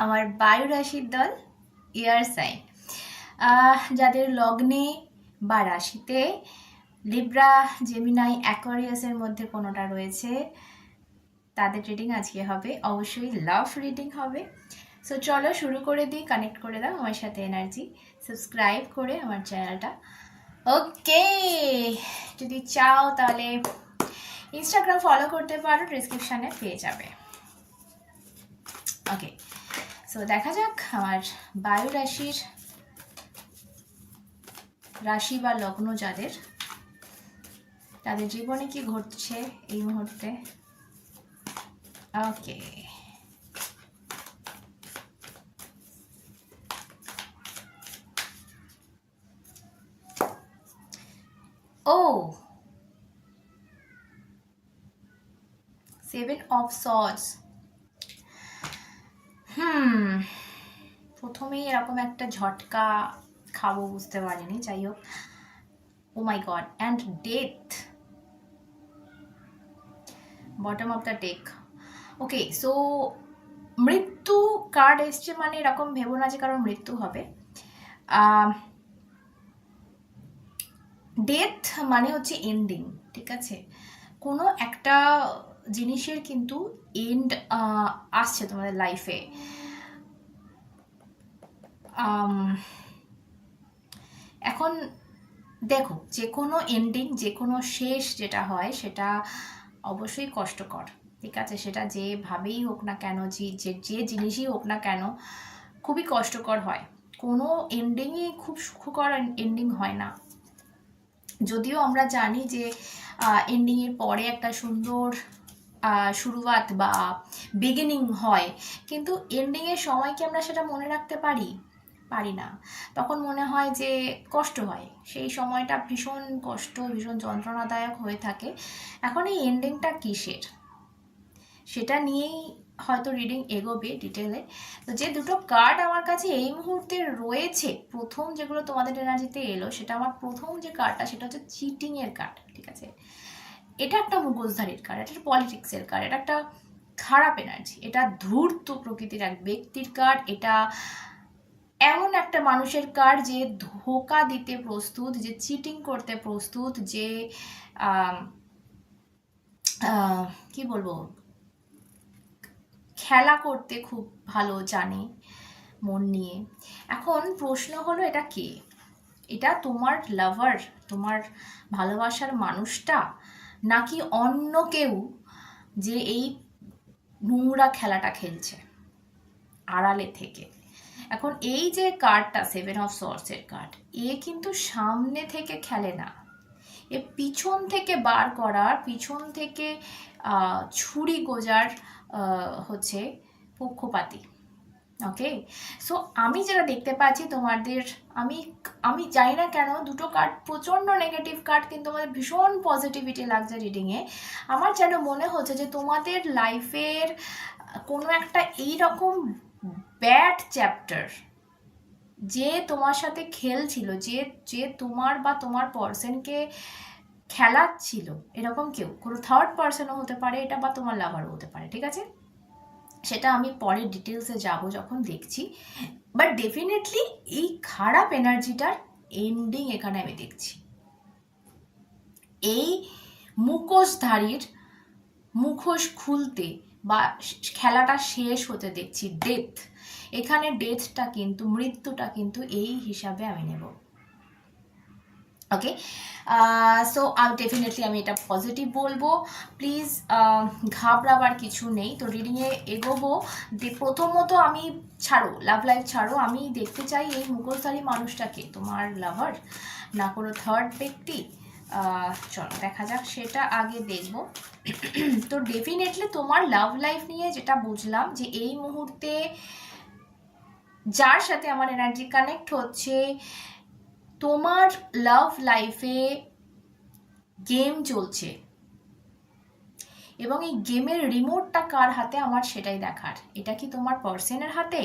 আমার বায়ু রাশির দল এয়ার সাইন, যাদের লগ্নে বা রাশিতে লিব্রা, জেমিনাই, অ্যাকোয়ারিয়াসের মধ্যে কোনোটা রয়েছে তাদের রিডিং আজকে হবে। অবশ্যই লাভ রিডিং হবে। সো চলো শুরু করে দিই। কানেক্ট করে দাও আমার সাথে এনার্জি, সাবস্ক্রাইব করে আমার চ্যানেলটা। ওকে, যদি চাও তাহলে ইনস্টাগ্রাম ফলো করতে পারো, ডিসক্রিপশানে পেয়ে যাবে। ওকে, সো দেখা যাক আমার বায়ু রাশির রাশি বা লগ্ন যাদের, তাদের জীবনে কি ঘটছে এই মুহূর্তে। Okay, oh 7 of swords. প্রথমেই এরকম একটা ঝটকা খাবো বুঝতে পারিনি, যাই হোক। Oh my god, and death, bottom of the deck. Okay, so মৃত্যু কার্ড এসছে, মানে এরকম ভেবো না যে কারণ মৃত্যু হবে। ডেথ মানে হচ্ছে এন্ডিং, ঠিক আছে? কোনো একটা জিনিসের কিন্তু এন্ড আসছে তোমাদের লাইফে। এখন দেখো, যে কোনো এন্ডিং, যে কোনো শেষ যেটা হয় সেটা অবশ্যই কষ্টকর, ঠিক আছে? সেটা যেভাবেই হোক না কেন, যে জিনিসই হোক না কেন, খুবই কষ্টকর হয়। কোনো এন্ডিংই খুব সুখকর এন্ডিং হয় না। যদিও আমরা জানি যে এন্ডিংয়ের পরে একটা সুন্দর শুরুয়াত বা বিগিনিং হয়, কিন্তু এন্ডিংয়ের সময় কি আমরা সেটা মনে রাখতে পারি না। তখন মনে হয় যে কষ্ট হয়, সেই সময়টা ভীষণ কষ্ট, ভীষণ যন্ত্রণাদায়ক হয়ে থাকে। এখন এই এন্ডিংটা কিসের, সেটা নিয়েই হয়তো রিডিং এগোবে ডিটেলে। তো যে দুটো কার্ড আমার কাছে এই মুহূর্তে রয়েছে, প্রথম যেগুলো তোমাদের এনার্জিতে এলো, সেটা আমার প্রথম যে কার্ডটা সেটা হচ্ছে চিটিংয়ের কার্ড, ঠিক আছে? এটা একটা মুখোশধারীর কার্ড, এটা পলিটিক্সের কার্ড, এটা একটা খারাপ এনার্জি, এটা ধূর্ত প্রকৃতির এক ব্যক্তির কার্ড। এটা এমন একটা মানুষের কার্ড যে ধোঁকা দিতে প্রস্তুত, যে চিটিং করতে প্রস্তুত, যে কি বলবো, খেলা করতে খুব ভালো জানে মন নিয়ে। এখন প্রশ্ন হলো, এটা কে? এটা তোমার লাভার, তোমার ভালোবাসার মানুষটা, নাকি অন্য কেউ যে এই নোংরা খেলাটা খেলছে আড়ালে থেকে? এখন এই যে কার্ডটা 7 অফ সর্টসের কার্ড, এ কিন্তু সামনে থেকে খেলে না, এ পিছন থেকে বার করার, পিছন থেকে ছুরি গোজার হচ্ছে পক্ষপাতী। ওকে, সো আমি যেটা দেখতে পাচ্ছি তোমাদের, আমি জানি না কেন দুটো কার্ড প্রচণ্ড নেগেটিভ কার্ড, কিন্তু আমাদের ভীষণ পজিটিভিটি লাগছে রিডিংয়ে। আমার যেন মনে হচ্ছে যে তোমাদের লাইফের কোনো একটা এইরকম ব্যাড চ্যাপ্টার, যে তোমার সাথে খেলছিল, যে তোমার বা তোমার পার্সনকে খেলাচ্ছিল, এরকম কেউ, কোনো থার্ড পার্সনও হতে পারে এটা, বা তোমার লাভারও হতে পারে, ঠিক আছে? সেটা আমি পরে ডিটেলসে যাব যখন দেখছি। বাট ডেফিনেটলি এই খারাপ এনার্জিটার এন্ডিং এখানে আমি দেখছি। এই মুখোশধারীর মুখোশ খুলতে বা খেলাটা শেষ হতে দেখছি ডেথ। এখানে ডেথটা কিন্তু, মৃত্যুটা কিন্তু এই হিসাবে আমি নেব। ওকে, সো ডেফিনেটলি আমি এটা পজিটিভ বলবো। প্লিজ ঘাবড়াবার কিছু নেই। তো রিডিংয়ে এগোবো। প্রথমত আমি ছাড়ো, লাভ লাইফ ছাড়ো, আমি দেখতে চাই এই মুখোশধারী মানুষটাকে তোমার লাভার, না কোনো থার্ড ব্যক্তি। চলো দেখা যাক, সেটা আগে দেখব। তো ডেফিনেটলি তোমার লাভ লাইফ নিয়ে যেটা বুঝলাম, যে এই মুহূর্তে যার সাথে আমার এনার্জি কানেক্ট হচ্ছে, তোমার লাভ লাইফে গেম চলছে, এবং এই গেমের রিমোটটা কার হাতে আমার সেটাই দেখার। এটা কি তোমার পার্সনের হাতে,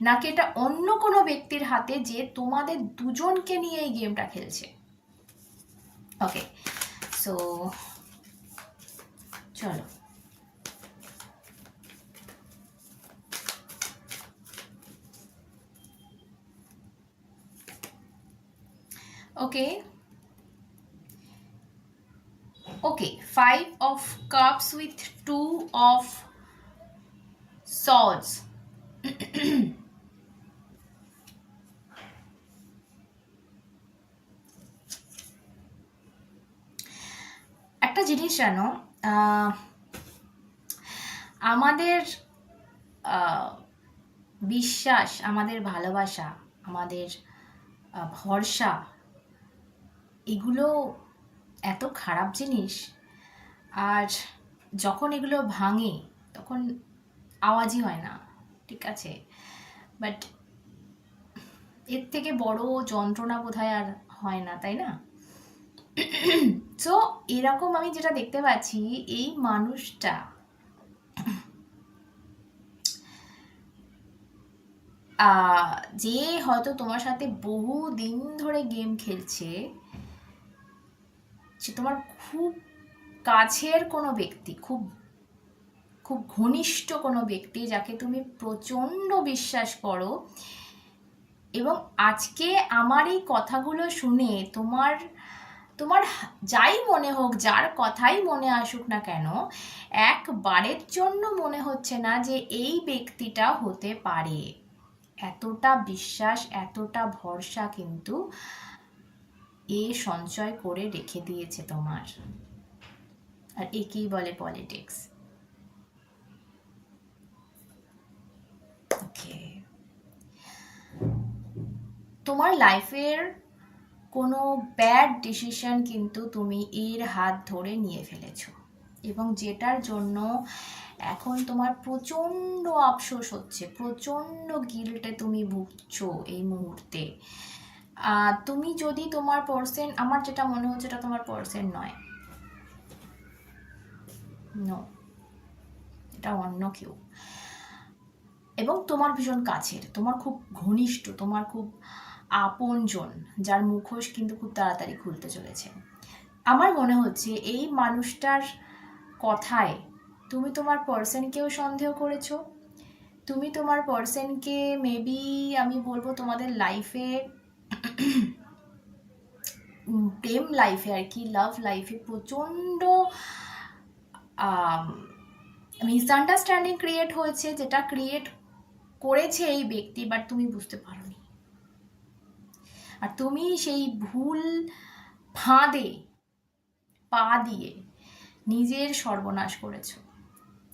নাকি এটা অন্য কোনো ব্যক্তির হাতে, যে তোমাদের দুজনকে নিয়ে এই গেমটা খেলছে? ওকে, সো চলো। ওকে ওকে, 5 of cups with 2 of swords. একটা জিনিস জানো, আমাদের বিশ্বাস, আমাদের ভালোবাসা, আমাদের ভরসা, এগুলো এত খারাপ জিনিস। আর যখন এগুলো ভাঙে তখন আওয়াজই হয় না, ঠিক আছে? বাট এর থেকে বড় যন্ত্রণা বোধহয় আর হয় না, তাই না? সো এরকম আমি যেটা দেখতে পাচ্ছি, এই মানুষটা যে হয়তো তোমার সাথে বহু দিন ধরে গেম খেলছে, সে তোমার খুব কাছের কোনো ব্যক্তি, খুব খুব ঘনিষ্ঠ কোনো ব্যক্তি, যাকে তুমি প্রচণ্ড বিশ্বাস করো। এবং আজকে আমার এই কথাগুলো শুনে তোমার তোমার যাই মনে হোক, যার কথাই মনে আসুক না কেন, একবারের জন্য মনে হচ্ছে না যে এই ব্যক্তিটা হতে পারে। এতটা বিশ্বাস, এতটা ভরসা কিন্তু এ সঞ্চয় করে রেখে দিয়েছে তোমার। আর একেই বলে পলিটিক্স। ওকে, তোমার লাইফের কোনো ব্যাড ডিসিশন কিন্তু তুমি এর হাত ধরে নিয়ে ফেলেছো, এবং যেটার জন্য এখন তোমার প্রচণ্ড আফসোস হচ্ছে, প্রচণ্ড গিল্টে তুমি ভুগছো এই মুহূর্তে। তুমি যদি তোমার পার্সন, আমার যেটা মনে হচ্ছে এটা তোমার পার্সন নয়, নো, এটা অন্য কেউ, এবং তোমার ভীষণ কাছের, তোমার খুব ঘনিষ্ঠ, তোমার খুব আপনজন, যার মুখোশ কিন্তু খুব তাড়াতাড়ি খুলতে চলেছে। আমার মনে হচ্ছে এই মানুষটার কথায় তুমি তোমার পার্সনকেও সন্দেহ করেছো। তুমি তোমার পার্সনকে মেবি, আমি বলবো তোমাদের লাইফে, প্রেম লাইফে আর কি, লাভ লাইফে প্রচণ্ড মিসআন্ডারস্ট্যান্ডিং ক্রিয়েট হয়েছে, যেটা ক্রিয়েট করেছে এই ব্যক্তি, বাট তুমি বুঝতে পারোনি। আর তুমি সেই ভুল ফাঁদে পা দিয়ে নিজের সর্বনাশ করেছো।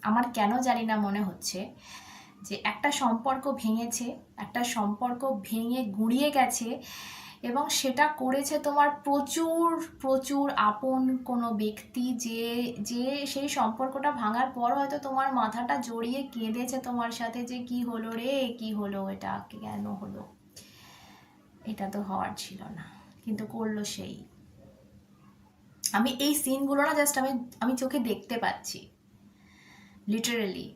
আমার কেন জানি না মনে হচ্ছে যে একটা সম্পর্ক ভেঙেছে, একটা সম্পর্ক ভেঙে গুঁড়িয়ে গেছে, এবং সেটা করেছে তোমার প্রচুর প্রচুর আপন কোনো ব্যক্তি, যে যে সেই সম্পর্কটা ভাঙার পর হয়তো তোমার মাথাটা জড়িয়ে কেঁদেছে তোমার সাথে, যে কি হলো রে, কি হলো, এটা কেন হলো, এটা তো হওয়ার ছিল না, কিন্তু করলো সেই। আমি এই সিনগুলো না জাস্ট আমি চোখে দেখতে পাচ্ছি, লিটারেলি।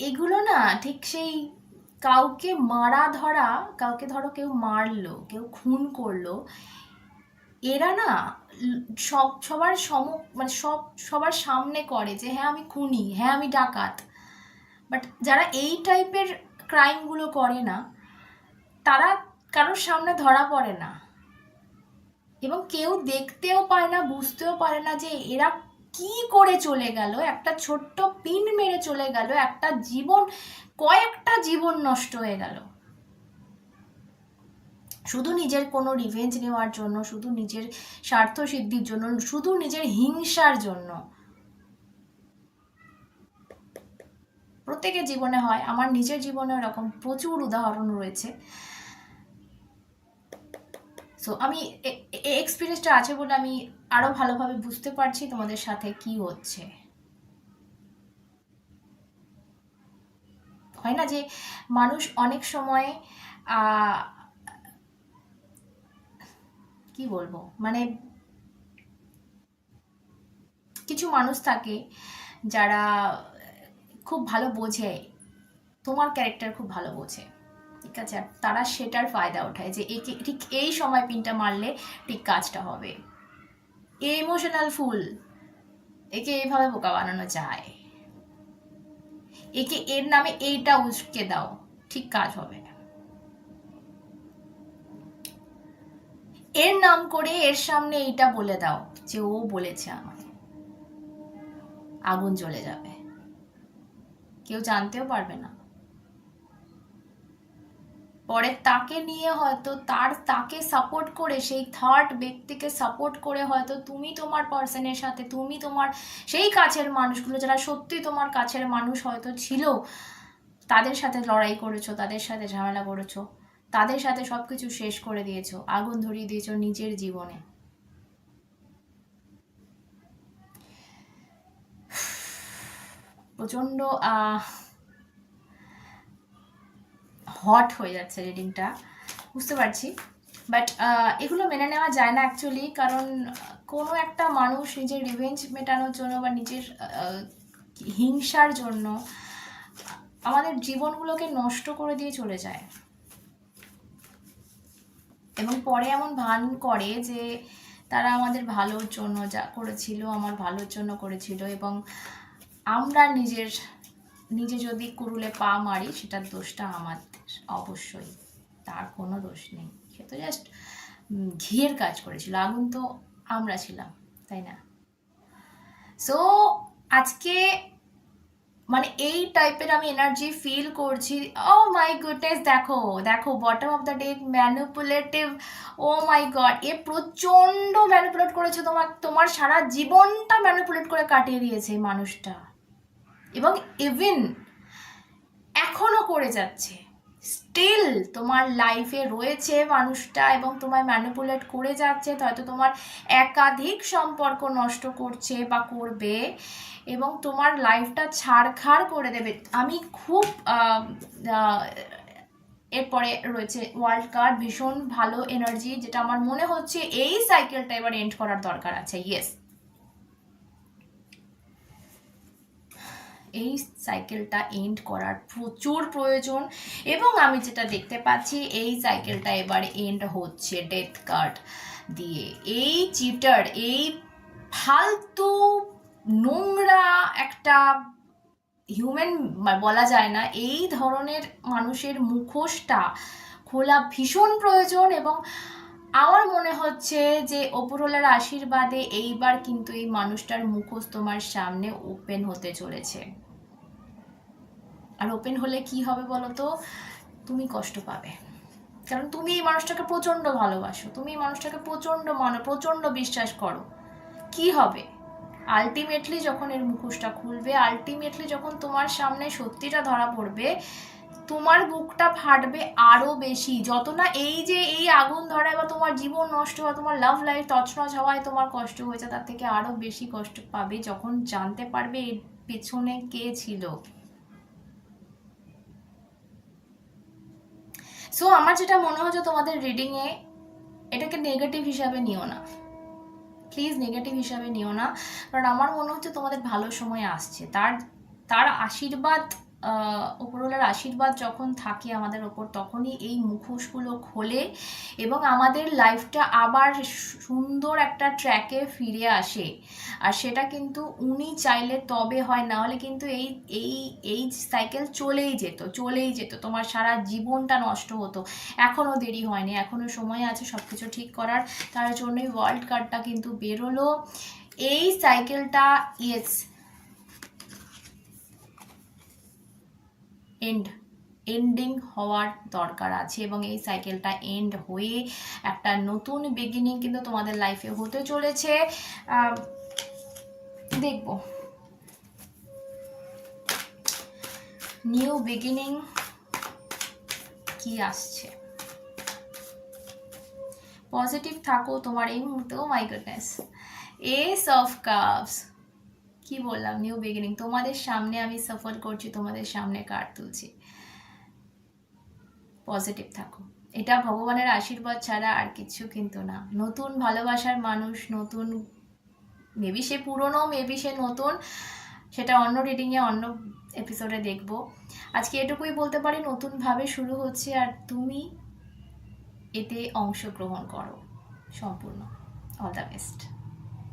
এগুলো না ঠিক সেই কাউকে মারা ধরা, কাউকে ধরো কেউ মারলো, কেউ খুন করলো, এরা না সবার মানে সবার সামনে করে যে হ্যাঁ আমি খুনি, হ্যাঁ আমি ডাকাত। বাট যারা এই টাইপের ক্রাইমগুলো করে না, তারা কারোর সামনে ধরা পড়ে না, এবং কেউ দেখতেও পায় না, বুঝতেও পারে না যে এরা কি করে চলে গেল, একটা ছোট্ট পিন মেরে চলে গেল, একটা জীবন, কয়েকটা জীবন নষ্ট হয়ে গেল শুধু নিজের কোনো রিভেঞ্জ নেওয়ার জন্য, শুধু নিজের স্বার্থ সিদ্ধির জন্য, শুধু নিজের হিংসার জন্য। প্রত্যেকের জীবনে হয়, আমার নিজের জীবনে এরকম প্রচুর উদাহরণ রয়েছে। সো আমি এক্সপিরিয়েন্সটা আছে বলে আমি আরো ভালোভাবে বুঝতে পারছি তোমাদের সাথে কি হচ্ছে। হয় না যে মানুষ অনেক সময় কি বলবো, মানে কিছু মানুষ থাকে যারা খুব ভালো বোঝে, তোমার ক্যারেক্টার খুব ভালো বোঝে, ঠিক আছে, আর তারা সেটার ফায়দা ওঠায় যে একে ঠিক এই সময় পিনটা মারলে ঠিক কাজটা হবে, ইমোশনাল ফুল, একে এইভাবে বোকা বানানো যায়। একে এর নামে এইটা উস্কে দাও, ঠিক কাজ হবে। এর নাম করে এর সামনে এইটা বলে দাও যে ও বলেছে আমায়, আগুন জ্বলে যাবে, কেউ জানতেও পারবে না। পরে তাকে নিয়ে হয়তো তাকে সাপোর্ট করে, সেই থার্ড ব্যক্তিকে সাপোর্ট করে হয়তো তুমি তোমার পার্সনের সাথে, তুমি তোমার সেই কাছের মানুষগুলো যারা সত্যি তোমার কাছের মানুষ হয়তো ছিল, তাদের সাথে লড়াই করেছো, তাদের সাথে ঝামেলা করেছো, তাদের সাথে সব কিছু শেষ করে দিয়েছো, আগুন ধরিয়ে দিয়েছো নিজের জীবনে। প্রচণ্ড হট হয়ে যাচ্ছে রিডিংটা, বুঝতে পারছি। বাট এগুলো মেনে নেওয়া যায় না অ্যাকচুয়ালি, কারণ কোনো একটা মানুষ নিজের রিভেঞ্জ মেটানোর জন্য বা নিজের হিংসার জন্য আমাদের জীবনগুলোকে নষ্ট করে দিয়ে চলে যায়, এবং পরে এমন ভান করে যে তারা আমাদের ভালোর জন্য যা করেছিল, আমার ভালোর জন্য করেছিল, এবং আমরা নিজে যদি কুরুলে পা মারি সেটার দোষটা আমাদের, অবশ্যই তার কোনো দোষ নেই, সে তো জাস্ট ঘিয়ের কাজ করেছিল, আগুন তো আমরা ছিলাম, তাই না? সো আজকে মানে এই টাইপের আমি এনার্জি ফিল করছি। ও মাই গুডনেস, দেখো দেখো, bottom of the deck, manipulative. Oh my god, এ প্রচণ্ড ম্যানিপুলেট করেছে তোমার সারা জীবনটা ম্যানিপুলেট করে কাটিয়ে দিয়েছে এই মানুষটা, এবং ইভেন এখনো করে যাচ্ছে, স্টিল তোমার লাইফে রয়েছে মানুষটা এবং তোমায় ম্যানিপুলেট করে যাচ্ছে, হয়তো তোমার একাধিক সম্পর্ক নষ্ট করছে বা করবে, এবং তোমার লাইফটা ছাড়খাড় করে দেবে। আমি খুব এরপরে রয়েছে ওয়ার্ল্ড কার্ড, ভীষণ ভালো এনার্জি, যেটা আমার মনে হচ্ছে এই সাইকেলটা এবার এন্ড করার দরকার আছে। ইয়েস, এই সাইকেলটা এন্ড করার প্রচুর প্রয়োজন, এবং আমি যেটা দেখতে পাচ্ছি এই সাইকেলটা এবার এন্ড হচ্ছে ডেথ কার্ড দিয়ে। এই চিটার, এই ফালতু নোংরা একটা হিউম্যান বলা যায় না, এই ধরনের মানুষের মুখোশটা খোলা ভীষণ প্রয়োজন, এবং আমার মনে হচ্ছে যে ওপরওয়ালার আশীর্বাদে এইবার কিন্তু এই মানুষটার মুখোশ তোমার সামনে ওপেন হতে চলেছে। আর ওপেন হলে কি হবে বলো তো? তুমি কষ্ট পাবে, কারণ তুমি এই মানুষটাকে প্রচণ্ড ভালোবাসো, তুমি এই মানুষটাকে প্রচণ্ড বিশ্বাস করো। কি হবে আলটিমেটলি যখন এর মুখোশটা খুলবে, আলটিমেটলি যখন তোমার সামনে সত্যিটা ধরা পড়বে, তোমার বুকটা ফাটবে আরো বেশি। যত না এই যে এই আগুন ধরায় বা তোমার জীবন নষ্ট হওয়া, তোমার লাভ লাইফ তছনছ হওয়ায় তোমার কষ্ট হয়েছে, তার থেকে আরো বেশি কষ্ট পাবে যখন জানতে পারবে এর পেছনে কে ছিল। সো আমার যেটা মনে হচ্ছে তোমাদের রিডিংয়ে, এটাকে নেগেটিভ হিসাবে নিও না, প্লিজ নেগেটিভ হিসাবে নিও না, কারণ আমার মনে হচ্ছে তোমাদের ভালো সময় আসছে। তার আশীর্বাদ, ওপরওয়ালার আশীর্বাদ যখন থাকে আমাদের ওপর, তখনই এই মুখোশগুলো খোলে এবং আমাদের লাইফটা আবার সুন্দর একটা ট্র্যাকে ফিরে আসে। আর সেটা কিন্তু উনি চাইলে তবে হয়, না হলে কিন্তু এই এই এই সাইকেল চলেই যেত, তোমার সারা জীবনটা নষ্ট হতো। এখনও দেরি হয়নি, এখনও সময় আছে সব কিছু ঠিক করার। তার জন্যই ওয়ার্ল্ড কার্ডটা কিন্তু বেরোলো। এই সাইকেলটা এন্ডিং হওয়ার দরকার আছে, এবং এই সাইকেলটা এন্ড হয়ে একটা নতুন বিগিনিং কিন্তু তোমাদের লাইফে হতে চলেছে। দেখব নিউ বিগিনিং কি আসছে। পজিটিভ থাকো তোমার এই মুহূর্তে। Oh my goodness, ace of cups, কি বললাম, নিউ বিগিনিং তোমাদের সামনে আমি সাফার করছি, তোমাদের সামনে কার্ড তুলছি। পজিটিভ থাকো, এটা ভগবানের আশীর্বাদ ছাড়া আর কিছু কিন্তু না। নতুন ভালোবাসার মানুষ, নতুন, মেবি সে পুরনো, মেবি সে নতুন, সেটা অন্য রিডিংয়ে অন্য এপিসোডে দেখব। আজকে এটুকুই বলতে পারি, নতুনভাবে শুরু হচ্ছে, আর তুমি এতে অংশগ্রহণ করো সম্পূর্ণ। All the best.